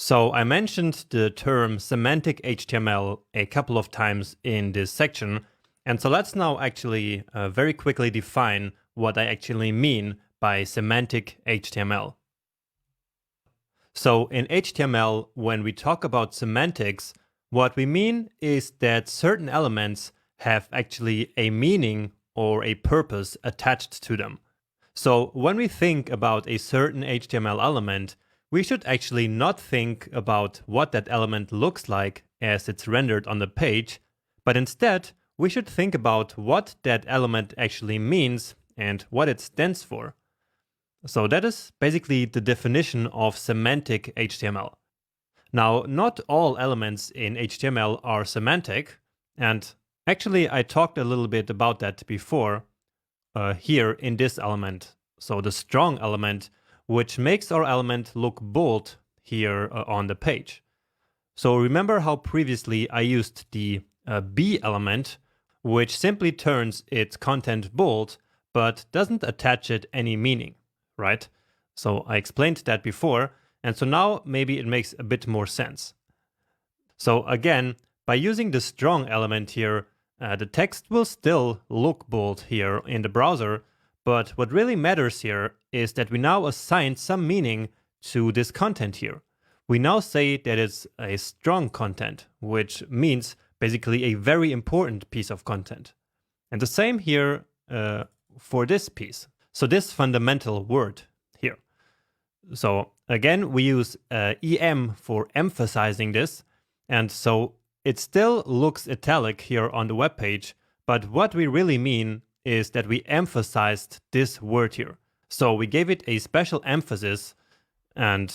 So I mentioned the term semantic HTML a couple of times in this section. And so let's now actually very quickly define what I actually mean by semantic HTML. So in HTML, when we talk about semantics, what we mean is that certain elements have actually a meaning or a purpose attached to them. So when we think about a certain HTML element, we should actually not think about what that element looks like as it's rendered on the page, but instead we should think about what that element actually means and what it stands for. So that is basically the definition of semantic HTML. Now, not all elements in HTML are semantic, and actually I talked a little bit about that before here in this element. So the strong element, which makes our element look bold here on the page. So remember how previously I used the B element, which simply turns its content bold, but doesn't attach it any meaning, right? So I explained that before, and so now maybe it makes a bit more sense. So again, by using the strong element here, the text will still look bold here in the browser, but what really matters here is that we now assign some meaning to this content here. We now say that it's a strong content, which means basically a very important piece of content. And the same here for this piece. So this fundamental word here. So again, we use EM for emphasizing this. And so it still looks italic here on the web page, but what we really mean is that we emphasized this word here. So we gave it a special emphasis, and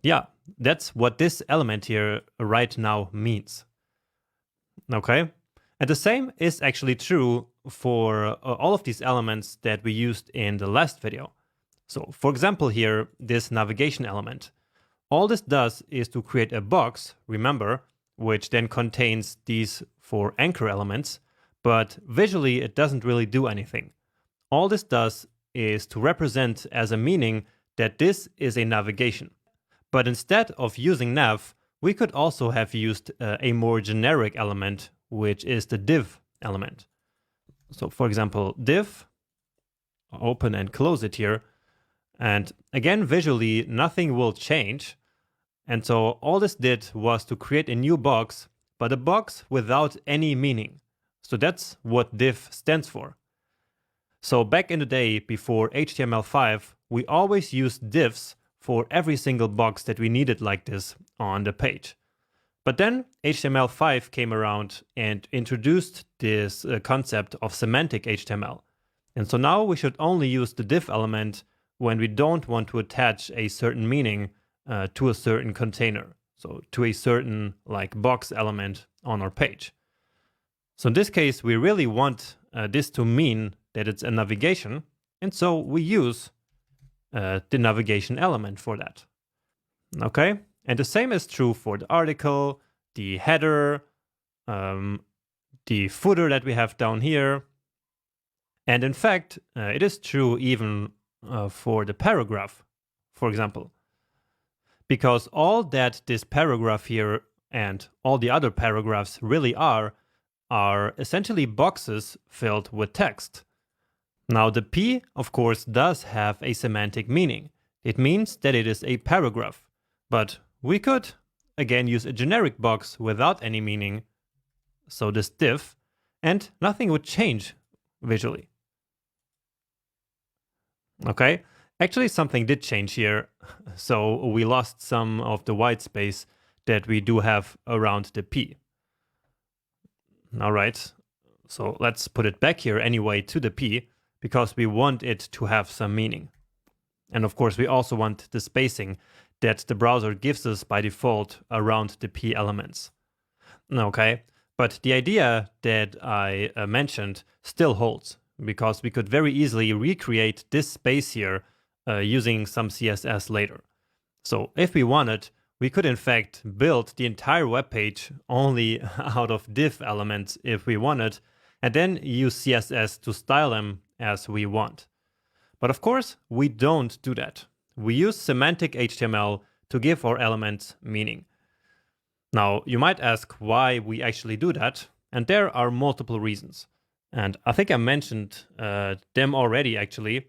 yeah, that's what this element here right now means. Okay, and the same is actually true for all of these elements that we used in the last video. So for example here, this navigation element. All this does is to create a box, remember, which then contains these 4 anchor elements, but visually it doesn't really do anything. All this does is to represent as a meaning that this is a navigation. But instead of using nav, we could also have used a more generic element, which is the div element. So for example, div, open and close it here. And again, visually, nothing will change. And so all this did was to create a new box, but a box without any meaning. So that's what div stands for. So back in the day, before HTML5, we always used divs for every single box that we needed like this on the page. But then HTML5 came around and introduced this concept of semantic HTML. And so now we should only use the div element when we don't want to attach a certain meaning to a certain container, so to a certain like box element on our page. So in this case, we really want this to mean that it's a navigation, and so we use the navigation element for that. Okay, and the same is true for the article, the header, the footer that we have down here. And in fact, it is true even for the paragraph, for example. Because all that this paragraph here and all the other paragraphs really are essentially boxes filled with text. Now the P, of course, does have a semantic meaning. It means that it is a paragraph. But we could, again, use a generic box without any meaning, so this div, and nothing would change visually. Okay, actually something did change here, so we lost some of the white space that we do have around the P. All right, so let's put it back here anyway to the P, because we want it to have some meaning. And of course, we also want the spacing that the browser gives us by default around the P elements. Okay, but the idea that I mentioned still holds, because we could very easily recreate this space here using some CSS later. So if we wanted, we could in fact build the entire web page only out of div elements if we wanted, and then use CSS to style them as we want. But of course, we don't do that. We use semantic HTML to to give our elements meaning. Now, you might ask why we actually do that, and there are multiple reasons. And I think I mentioned them already, actually.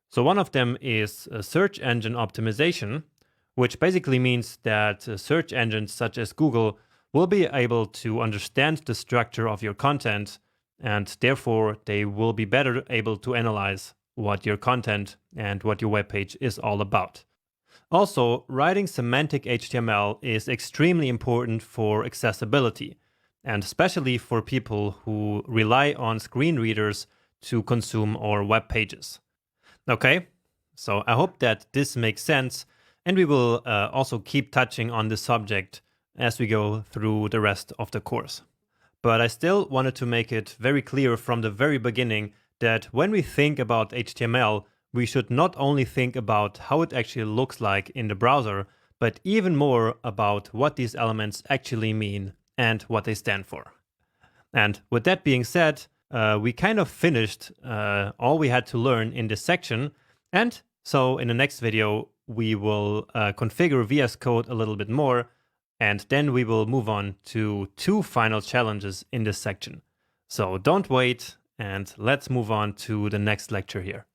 So one of them is search engine optimization, which basically means that search engines such as Google will be able to understand the structure of your content, and therefore they will be better able to analyze what your content and what your web page is all about. Also, writing semantic HTML is extremely important for accessibility, and especially for people who rely on screen readers to consume our web pages. Okay, so I hope that this makes sense, and we will also keep touching on this subject as we go through the rest of the course. But I still wanted to make it very clear from the very beginning that when we think about HTML, we should not only think about how it actually looks like in the browser, but even more about what these elements actually mean and what they stand for. And with that being said, we kind of finished all we had to learn in this section. And so in the next video, we will configure VS Code a little bit more, and then we will move on to 2 final challenges in this section. So don't wait, and let's move on to the next lecture here.